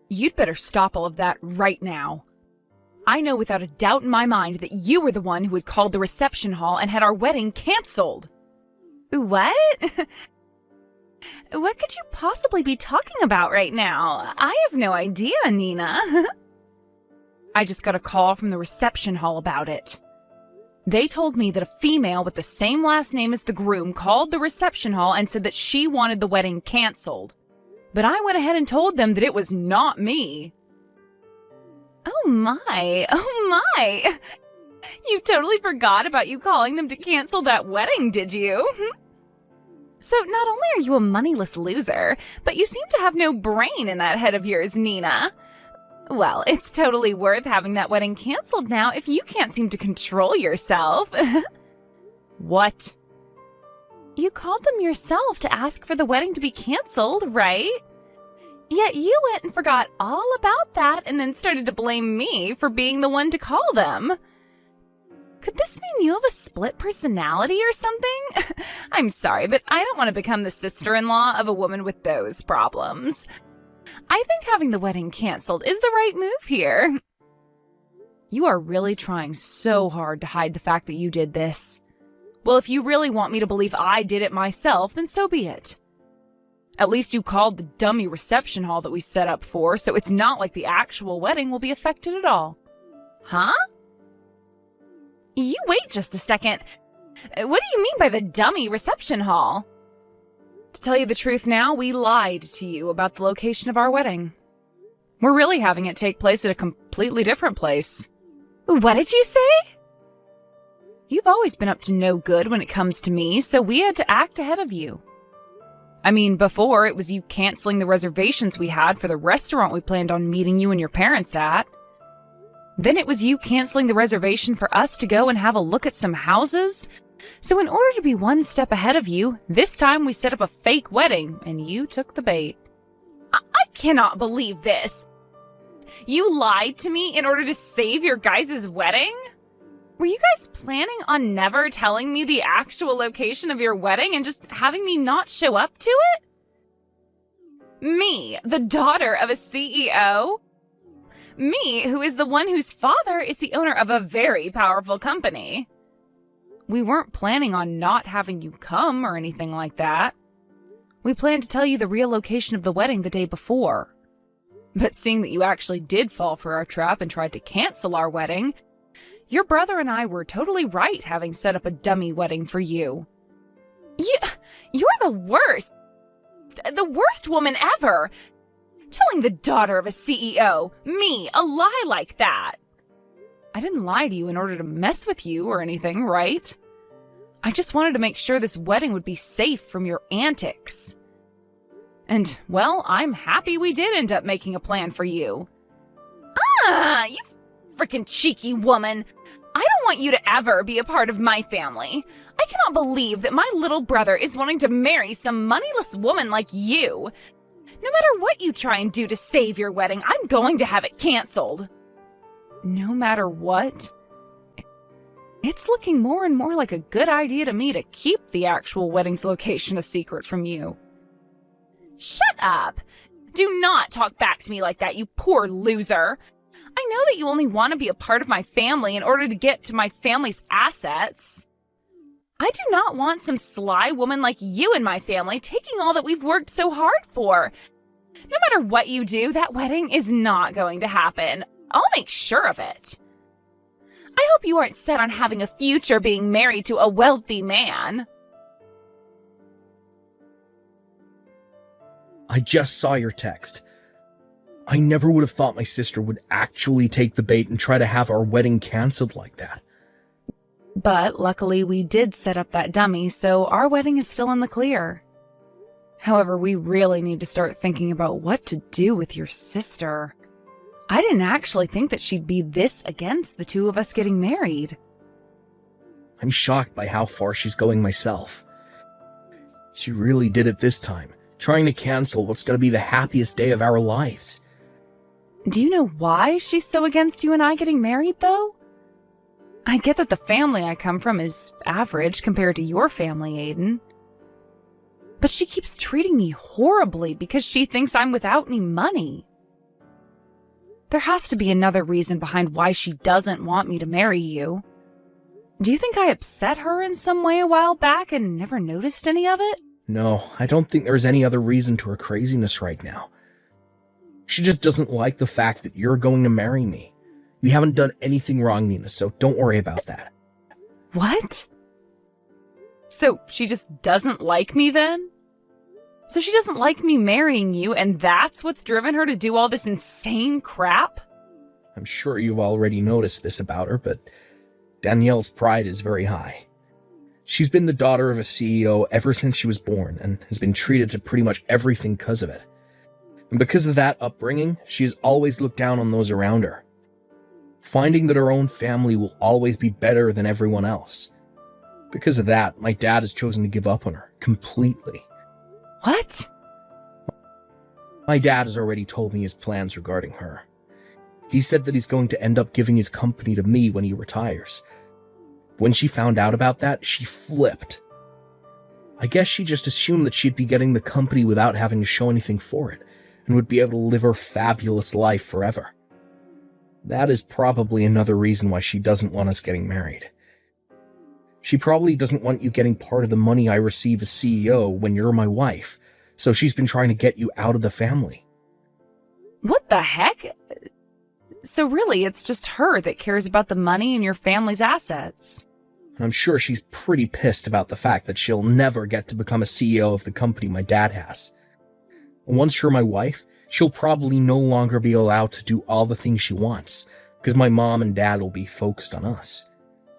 You'd better stop all of that right now. I know without a doubt in my mind that you were the one who had called the reception hall and had our wedding canceled. What? What could you possibly be talking about right now? I have no idea, Nina. I just got a call from the reception hall about it. They told me that a female with the same last name as the groom called the reception hall and said that she wanted the wedding canceled. But I went ahead and told them that it was not me. Oh my. You totally forgot about you calling them to cancel that wedding, did you? So not only are you a moneyless loser, but you seem to have no brain in that head of yours, Nina. Well, it's totally worth having that wedding canceled now if you can't seem to control yourself. What? You called them yourself to ask for the wedding to be canceled, right? Yet you went and forgot all about that and then started to blame me for being the one to call them. Could this mean you have a split personality or something? I'm sorry, but I don't want to become the sister-in-law of a woman with those problems. I think having the wedding canceled is the right move here. You are really trying so hard to hide the fact that you did this. Well, if you really want me to believe I did it myself, then so be it. At least you called the dummy reception hall that we set up for, so it's not like the actual wedding will be affected at all. Huh? You wait just a second. What do you mean by the dummy reception hall? To tell you the truth now, we lied to you about the location of our wedding. We're really having it take place at a completely different place. What did you say? You've always been up to no good when it comes to me, so we had to act ahead of you. I mean, before, it was you canceling the reservations we had for the restaurant we planned on meeting you and your parents at. Then it was you canceling the reservation for us to go and have a look at some houses. So in order to be one step ahead of you, this time we set up a fake wedding, and you took the bait. I cannot believe this. You lied to me in order to save your guys' wedding? Were you guys planning on never telling me the actual location of your wedding and just having me not show up to it? Me, the daughter of a CEO? Me, who is the one whose father is the owner of a very powerful company. We weren't planning on not having you come or anything like that. We planned to tell you the real location of the wedding the day before. But seeing that you actually did fall for our trap and tried to cancel our wedding, your brother and I were totally right having set up a dummy wedding for you. You're the worst. The worst woman ever. Telling the daughter of a CEO, me, a lie like that. I didn't lie to you in order to mess with you or anything, right? I just wanted to make sure this wedding would be safe from your antics. And, well, I'm happy we did end up making a plan for you. You freaking cheeky woman. I don't want you to ever be a part of my family. I cannot believe that my little brother is wanting to marry some moneyless woman like you. No matter what you try and do to save your wedding, I'm going to have it canceled. No matter what? It's looking more and more like a good idea to me to keep the actual wedding's location a secret from you. Shut up! Do not talk back to me like that, you poor loser. I know that you only want to be a part of my family in order to get to my family's assets. I do not want some sly woman like you in my family taking all that we've worked so hard for. No matter what you do, that wedding is not going to happen. I'll make sure of it. I hope you aren't set on having a future being married to a wealthy man. I just saw your text. I never would have thought my sister would actually take the bait and try to have our wedding canceled like that. But luckily we did set up that dummy, so our wedding is still in the clear. However, we really need to start thinking about what to do with your sister. I didn't actually think that she'd be this against the two of us getting married. I'm shocked by how far she's going myself. She really did it this time, trying to cancel what's going to be the happiest day of our lives. Do you know why she's so against you and I getting married, though? I get that the family I come from is average compared to your family, Aiden. But she keeps treating me horribly because she thinks I'm without any money. There has to be another reason behind why she doesn't want me to marry you. Do you think I upset her in some way a while back and never noticed any of it? No, I don't think there's any other reason to her craziness right now. She just doesn't like the fact that you're going to marry me. You haven't done anything wrong, Nina, so don't worry about that. What? So she just doesn't like me then? So she doesn't like me marrying you, and that's what's driven her to do all this insane crap? I'm sure you've already noticed this about her, but Danielle's pride is very high. She's been the daughter of a CEO ever since she was born and has been treated to pretty much everything because of it. And because of that upbringing, she has always looked down on those around her, finding that her own family will always be better than everyone else. Because of that, my dad has chosen to give up on her completely. What? My dad has already told me his plans regarding her. He said that he's going to end up giving his company to me when he retires. When she found out about that, she flipped. I guess she just assumed that she'd be getting the company without having to show anything for it, and would be able to live her fabulous life forever. That is probably another reason why she doesn't want us getting married. She probably doesn't want you getting part of the money I receive as CEO when you're my wife, so she's been trying to get you out of the family. What the heck? So really, it's just her that cares about the money and your family's assets. I'm sure she's pretty pissed about the fact that she'll never get to become a CEO of the company my dad has. Once you're my wife, she'll probably no longer be allowed to do all the things she wants, because my mom and dad will be focused on us.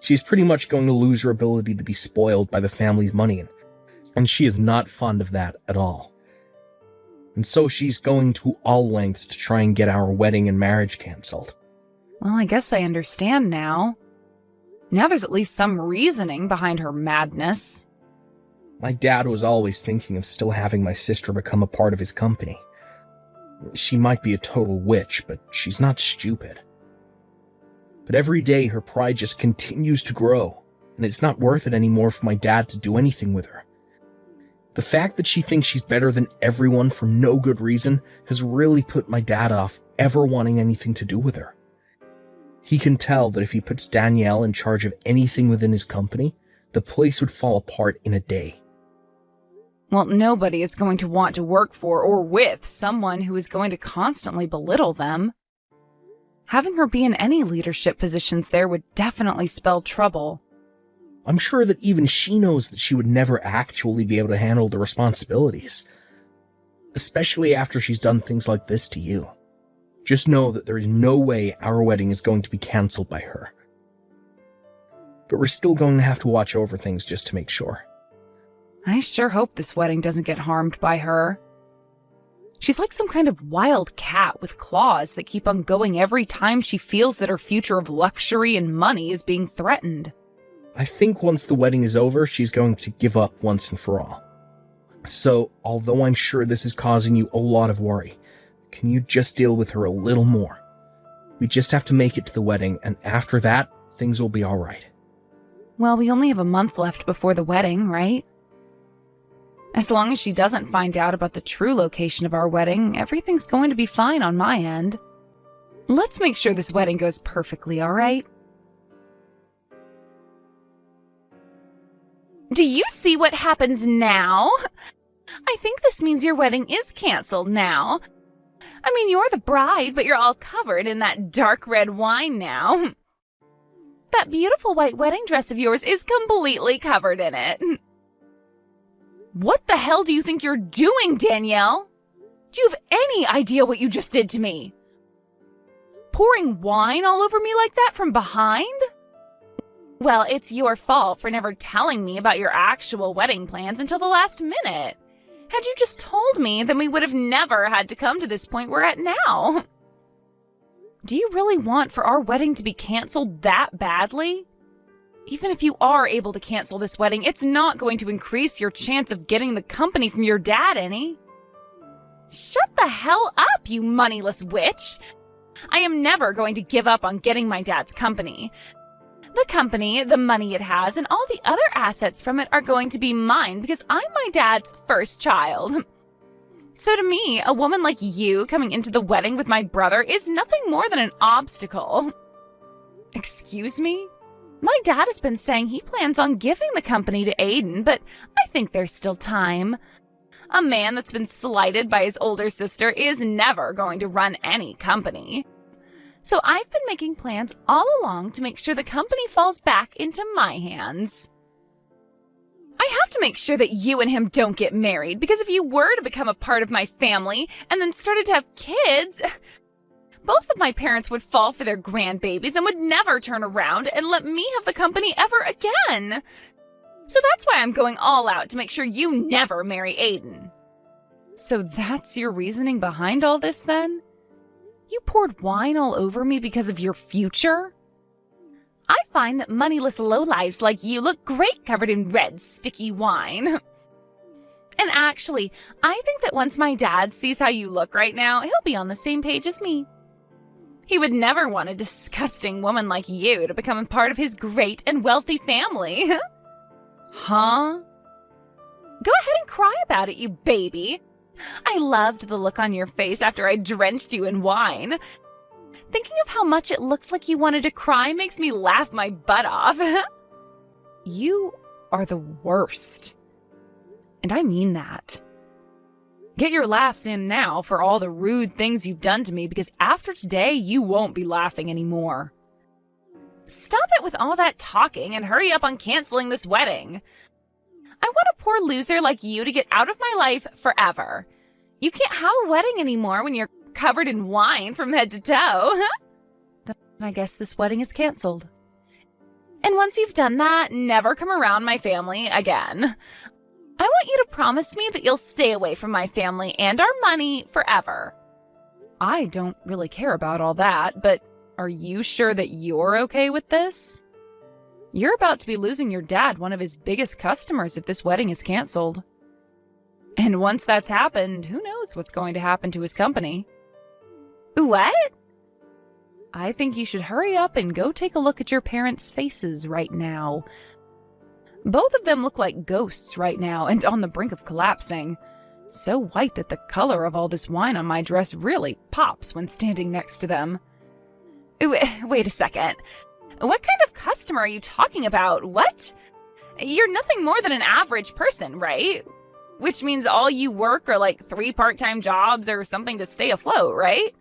She's pretty much going to lose her ability to be spoiled by the family's money, and she is not fond of that at all. And so she's going to all lengths to try and get our wedding and marriage cancelled. Well, I guess I understand now. Now there's at least some reasoning behind her madness. My dad was always thinking of still having my sister become a part of his company. She might be a total witch, but she's not stupid. But every day her pride just continues to grow, and it's not worth it anymore for my dad to do anything with her. The fact that she thinks she's better than everyone for no good reason has really put my dad off ever wanting anything to do with her. He can tell that if he puts Danielle in charge of anything within his company, the place would fall apart in a day. Well, nobody is going to want to work for or with someone who is going to constantly belittle them. Having her be in any leadership positions there would definitely spell trouble. I'm sure that even she knows that she would never actually be able to handle the responsibilities. Especially after she's done things like this to you. Just know that there is no way our wedding is going to be cancelled by her. But we're still going to have to watch over things just to make sure. I sure hope this wedding doesn't get harmed by her. She's like some kind of wild cat with claws that keep on going every time she feels that her future of luxury and money is being threatened. I think once the wedding is over, she's going to give up once and for all. So, although I'm sure this is causing you a lot of worry, can you just deal with her a little more? We just have to make it to the wedding, and after that, things will be alright. Well, we only have a month left before the wedding, right? As long as she doesn't find out about the true location of our wedding, everything's going to be fine on my end. Let's make sure this wedding goes perfectly, all right? Do you see what happens now? I think this means your wedding is canceled now. I mean, you're the bride, but you're all covered in that dark red wine now. That beautiful white wedding dress of yours is completely covered in it. What the hell do you think you're doing, Danielle? Do you have any idea what you just did to me? Pouring wine all over me like that from behind? Well, it's your fault for never telling me about your actual wedding plans until the last minute. Had you just told me, then we would have never had to come to this point we're at now. Do you really want for our wedding to be canceled that badly? Even if you are able to cancel this wedding, it's not going to increase your chance of getting the company from your dad any. Shut the hell up, you moneyless witch! I am never going to give up on getting my dad's company. The company, the money it has, and all the other assets from it are going to be mine because I'm my dad's first child. So to me, a woman like you coming into the wedding with my brother is nothing more than an obstacle. Excuse me? My dad has been saying he plans on giving the company to Aiden, but I think there's still time. A man that's been slighted by his older sister is never going to run any company. So I've been making plans all along to make sure the company falls back into my hands. I have to make sure that you and him don't get married, because if you were to become a part of my family and then started to have kids, both of my parents would fall for their grandbabies and would never turn around and let me have the company ever again. So that's why I'm going all out to make sure you never marry Aiden. So that's your reasoning behind all this then? You poured wine all over me because of your future? I find that moneyless lowlifes like you look great covered in red, sticky wine. And actually, I think that once my dad sees how you look right now, he'll be on the same page as me. He would never want a disgusting woman like you to become a part of his great and wealthy family. Huh? Go ahead and cry about it, you baby. I loved the look on your face after I drenched you in wine. Thinking of how much it looked like you wanted to cry makes me laugh my butt off. You are the worst. And I mean that. Get your laughs in now for all the rude things you've done to me, because after today, you won't be laughing anymore. Stop it with all that talking and hurry up on canceling this wedding. I want a poor loser like you to get out of my life forever. You can't have a wedding anymore when you're covered in wine from head to toe. Then I guess this wedding is canceled. And once you've done that, never come around my family again. I want you to promise me that you'll stay away from my family and our money forever. I don't really care about all that, but are you sure that you're okay with this? You're about to be losing your dad, one of his biggest customers, if this wedding is canceled. And once that's happened, who knows what's going to happen to his company? What? I think you should hurry up and go take a look at your parents' faces right now. Both of them look like ghosts right now and on the brink of collapsing. So white that the color of all this wine on my dress really pops when standing next to them. Wait a second. What kind of customer are you talking about? What? You're nothing more than an average person, right? Which means all you work are like 3 part-time jobs or something to stay afloat, right?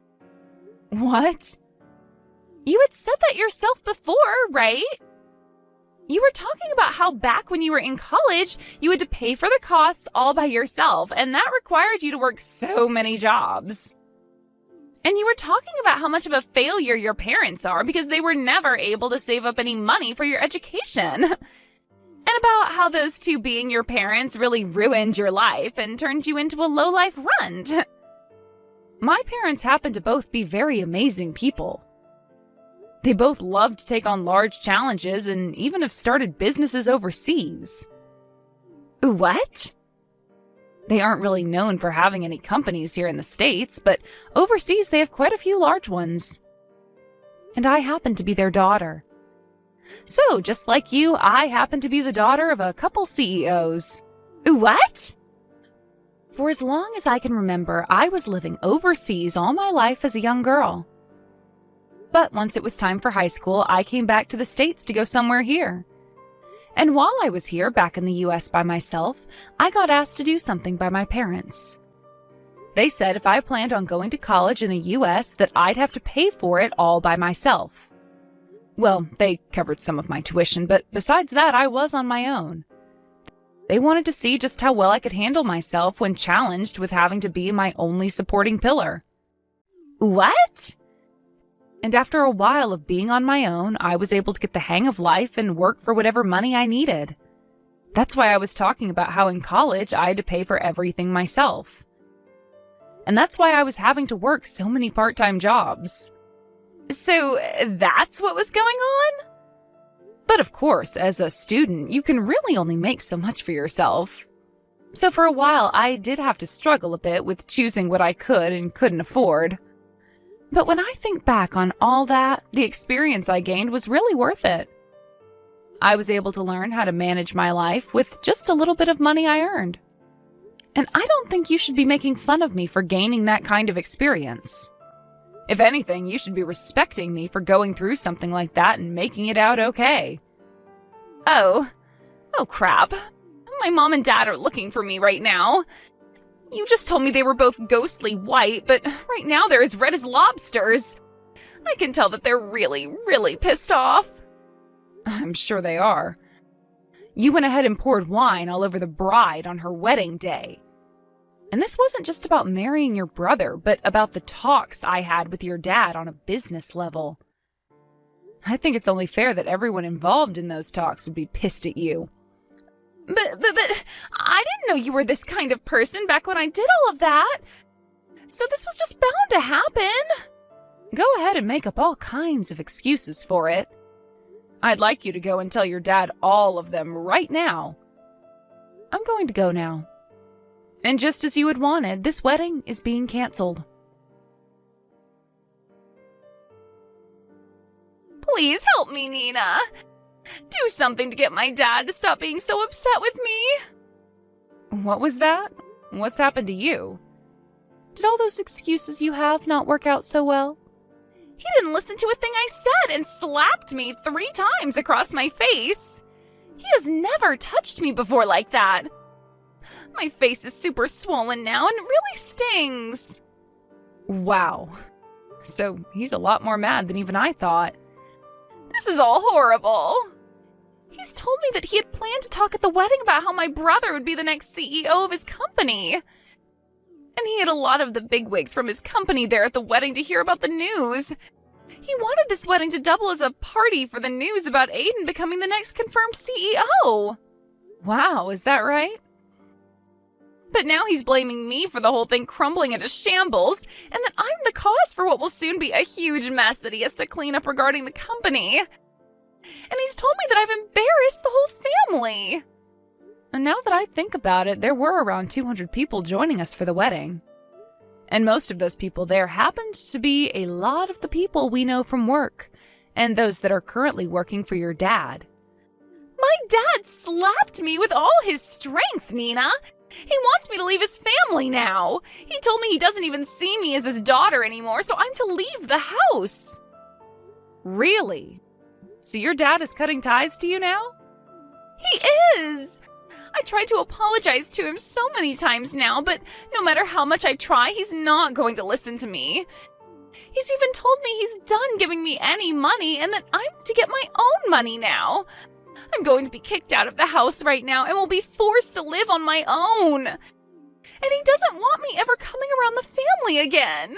What? You had said that yourself before, right? You were talking about how back when you were in college, you had to pay for the costs all by yourself, and that required you to work so many jobs. And you were talking about how much of a failure your parents are because they were never able to save up any money for your education. And about how those two being your parents really ruined your life and turned you into a low-life runt. My parents happen to both be very amazing people. They both love to take on large challenges and even have started businesses overseas. What? They aren't really known for having any companies here in the States, but overseas they have quite a few large ones. And I happen to be their daughter. So, just like you, I happen to be the daughter of a couple CEOs. What? For as long as I can remember, I was living overseas all my life as a young girl. But once it was time for high school, I came back to the States to go somewhere here. And while I was here back in the US by myself, I got asked to do something by my parents. They said if I planned on going to college in the US that I'd have to pay for it all by myself. Well, they covered some of my tuition, but besides that, I was on my own. They wanted to see just how well I could handle myself when challenged with having to be my only supporting pillar. What? And after a while of being on my own, I was able to get the hang of life and work for whatever money I needed. That's why I was talking about how in college I had to pay for everything myself. And that's why I was having to work so many part-time jobs. So that's what was going on? But of course, as a student, you can really only make so much for yourself. So for a while, I did have to struggle a bit with choosing what I could and couldn't afford. But when I think back on all that, the experience I gained was really worth it. I was able to learn how to manage my life with just a little bit of money I earned. And I don't think you should be making fun of me for gaining that kind of experience. If anything, you should be respecting me for going through something like that and making it out okay. Oh crap. My mom and dad are looking for me right now. You just told me they were both ghostly white, but right now they're as red as lobsters. I can tell that they're really, really pissed off. I'm sure they are. You went ahead and poured wine all over the bride on her wedding day. And this wasn't just about marrying your brother, but about the talks I had with your dad on a business level. I think it's only fair that everyone involved in those talks would be pissed at you. But I didn't know you were this kind of person back when I did all of that. So this was just bound to happen. Go ahead and make up all kinds of excuses for it. I'd like you to go and tell your dad all of them right now. I'm going to go now. And just as you had wanted, this wedding is being canceled. Please help me, Nina. Do something to get my dad to stop being so upset with me. What was that? What's happened to you? Did all those excuses you have not work out so well? He didn't listen to a thing I said and slapped me 3 times across my face. He has never touched me before like that. My face is super swollen now and it really stings. Wow. So he's a lot more mad than even I thought. This is all horrible. He's told me that he had planned to talk at the wedding about how my brother would be the next CEO of his company. And he had a lot of the bigwigs from his company there at the wedding to hear about the news. He wanted this wedding to double as a party for the news about Aiden becoming the next confirmed CEO. Wow, is that right? But now he's blaming me for the whole thing crumbling into shambles, and that I'm the cause for what will soon be a huge mess that he has to clean up regarding the company. And he's told me that I've embarrassed the whole family. And now that I think about it, there were around 200 people joining us for the wedding. And most of those people there happened to be a lot of the people we know from work, and those that are currently working for your dad. My dad slapped me with all his strength, Nina. He wants me to leave his family now. He told me he doesn't even see me as his daughter anymore, so I'm to leave the house. Really? So your dad is cutting ties to you now? He is. I tried to apologize to him so many times now, but no matter how much I try, he's not going to listen to me. He's even told me he's done giving me any money and that I'm to get my own money now. I'm going to be kicked out of the house right now and will be forced to live on my own. And he doesn't want me ever coming around the family again.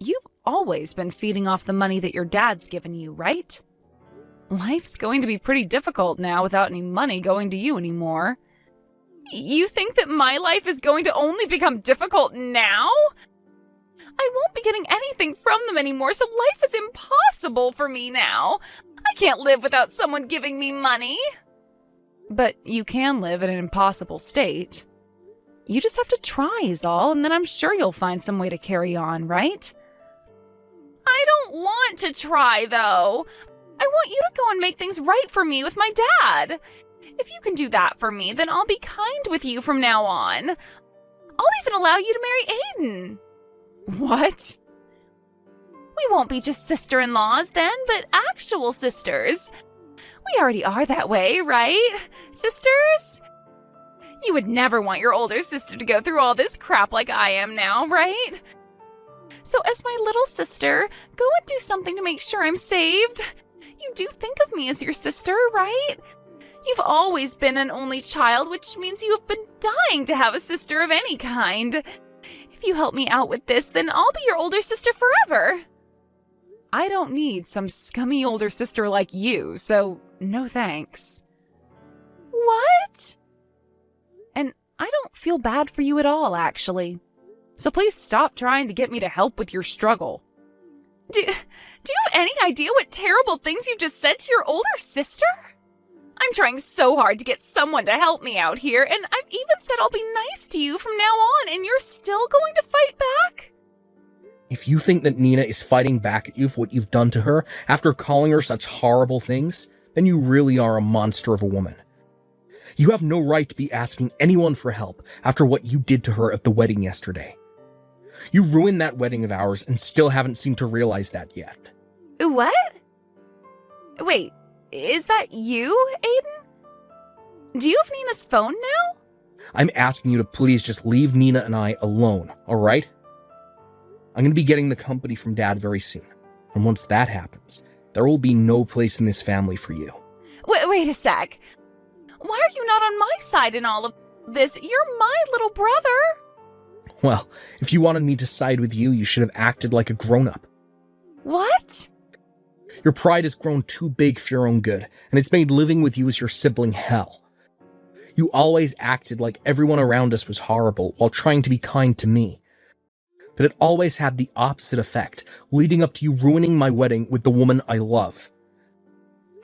You've always been feeding off the money that your dad's given you, right? Life's going to be pretty difficult now without any money going to you anymore. You think that my life is going to only become difficult now? I won't be getting anything from them anymore, so life is impossible for me now. I can't live without someone giving me money. But you can live in an impossible state. You just have to try is all, and then I'm sure you'll find some way to carry on, right? I don't want to try, though. I want you to go and make things right for me with my dad. If you can do that for me, then I'll be kind with you from now on. I'll even allow you to marry Aiden. What? We won't be just sister-in-laws then, but actual sisters. We already are that way, right? Sisters? You would never want your older sister to go through all this crap like I am now, right? So as my little sister, go and do something to make sure I'm saved. You do think of me as your sister, right? You've always been an only child, which means you have been dying to have a sister of any kind. If you help me out with this, then I'll be your older sister forever. I don't need some scummy older sister like you, so no thanks. What? And I don't feel bad for you at all, actually. So please stop trying to get me to help with your struggle. Do you have any idea what terrible things you've just said to your older sister? I'm trying so hard to get someone to help me out here, and I've even said I'll be nice to you from now on, and you're still going to fight back? If you think that Nina is fighting back at you for what you've done to her after calling her such horrible things, then you really are a monster of a woman. You have no right to be asking anyone for help after what you did to her at the wedding yesterday. You ruined that wedding of ours and still haven't seemed to realize that yet. What? Wait, is that you, Aiden? Do you have Nina's phone now? I'm asking you to please just leave Nina and I alone, alright? I'm going to be getting the company from Dad very soon. And once that happens, there will be no place in this family for you. Wait a sec. Why are you not on my side in all of this? You're my little brother. Well, if you wanted me to side with you, you should have acted like a grown-up. What? Your pride has grown too big for your own good, and it's made living with you as your sibling hell. You always acted like everyone around us was horrible while trying to be kind to me. But it always had the opposite effect, leading up to you ruining my wedding with the woman I love.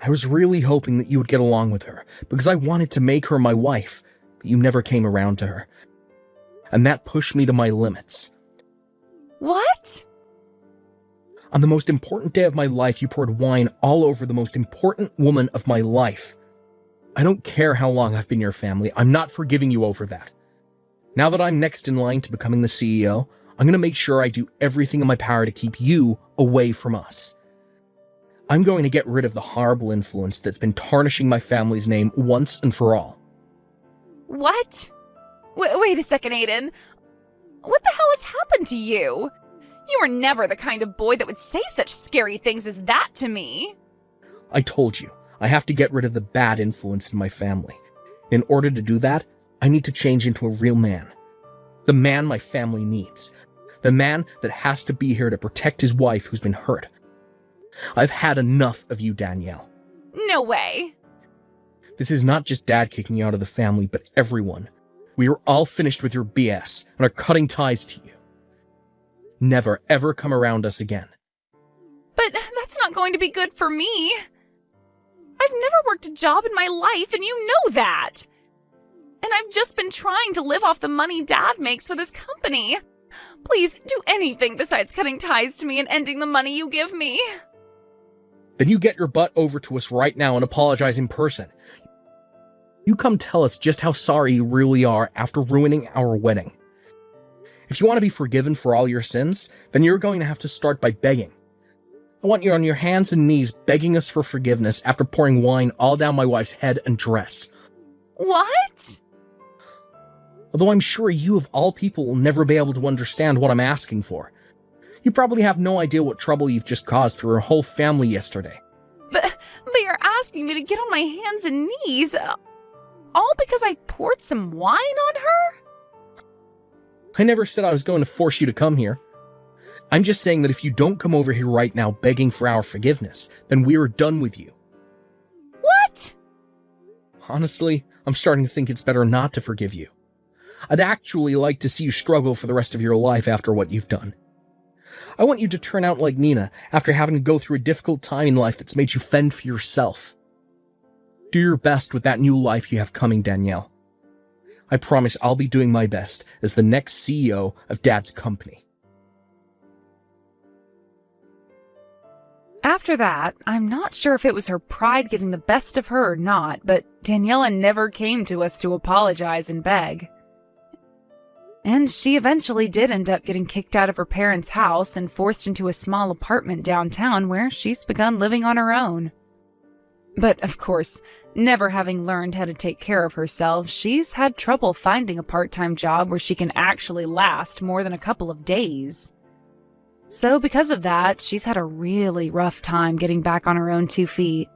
I was really hoping that you would get along with her, because I wanted to make her my wife, but you never came around to her. And that pushed me to my limits. What? On the most important day of my life, you poured wine all over the most important woman of my life. I don't care how long I've been your family, I'm not forgiving you over that. Now that I'm next in line to becoming the CEO, I'm going to make sure I do everything in my power to keep you away from us. I'm going to get rid of the horrible influence that's been tarnishing my family's name once and for all. What? Wait a second, Aiden. What the hell has happened to you? You were never the kind of boy that would say such scary things as that to me. I told you, I have to get rid of the bad influence in my family. In order to do that, I need to change into a real man. The man my family needs. The man that has to be here to protect his wife who's been hurt. I've had enough of you, Danielle. No way. This is not just Dad kicking you out of the family, but everyone. We are all finished with your BS and are cutting ties to you. Never, ever come around us again. But that's not going to be good for me. I've never worked a job in my life, and you know that. And I've just been trying to live off the money Dad makes with his company. Please do anything besides cutting ties to me and ending the money you give me. Then you get your butt over to us right now and apologize in person. You come tell us just how sorry you really are after ruining our wedding. If you want to be forgiven for all your sins, then you're going to have to start by begging. I want you on your hands and knees begging us for forgiveness after pouring wine all down my wife's head and dress. What? Although I'm sure you of all people will never be able to understand what I'm asking for. You probably have no idea what trouble you've just caused for your whole family yesterday. But you're asking me to get on my hands and knees, all because I poured some wine on her? I never said I was going to force you to come here. I'm just saying that if you don't come over here right now begging for our forgiveness, then we are done with you. What? Honestly, I'm starting to think it's better not to forgive you. I'd actually like to see you struggle for the rest of your life after what you've done. I want you to turn out like Nina after having to go through a difficult time in life that's made you fend for yourself. Do your best with that new life you have coming, Danielle. I promise I'll be doing my best as the next CEO of Dad's company. After that, I'm not sure if it was her pride getting the best of her or not, but Daniela never came to us to apologize and beg. And she eventually did end up getting kicked out of her parents' house and forced into a small apartment downtown where she's begun living on her own. But of course, never having learned how to take care of herself, she's had trouble finding a part-time job where she can actually last more than a couple of days. So because of that, she's had a really rough time getting back on her own 2 feet.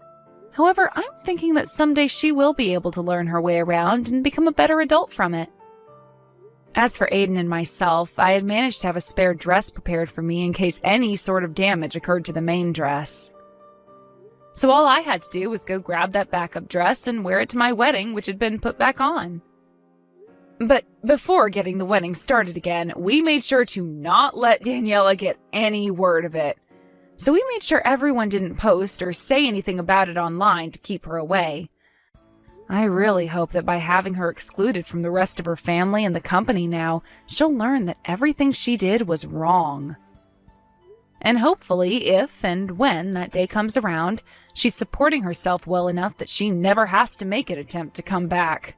However, I'm thinking that someday she will be able to learn her way around and become a better adult from it. As for Aiden and myself, I had managed to have a spare dress prepared for me in case any sort of damage occurred to the main dress. So all I had to do was go grab that backup dress and wear it to my wedding, which had been put back on. But before getting the wedding started again, we made sure to not let Daniela get any word of it. So we made sure everyone didn't post or say anything about it online to keep her away. I really hope that by having her excluded from the rest of her family and the company now, she'll learn that everything she did was wrong. And hopefully, if and when that day comes around, she's supporting herself well enough that she never has to make an attempt to come back.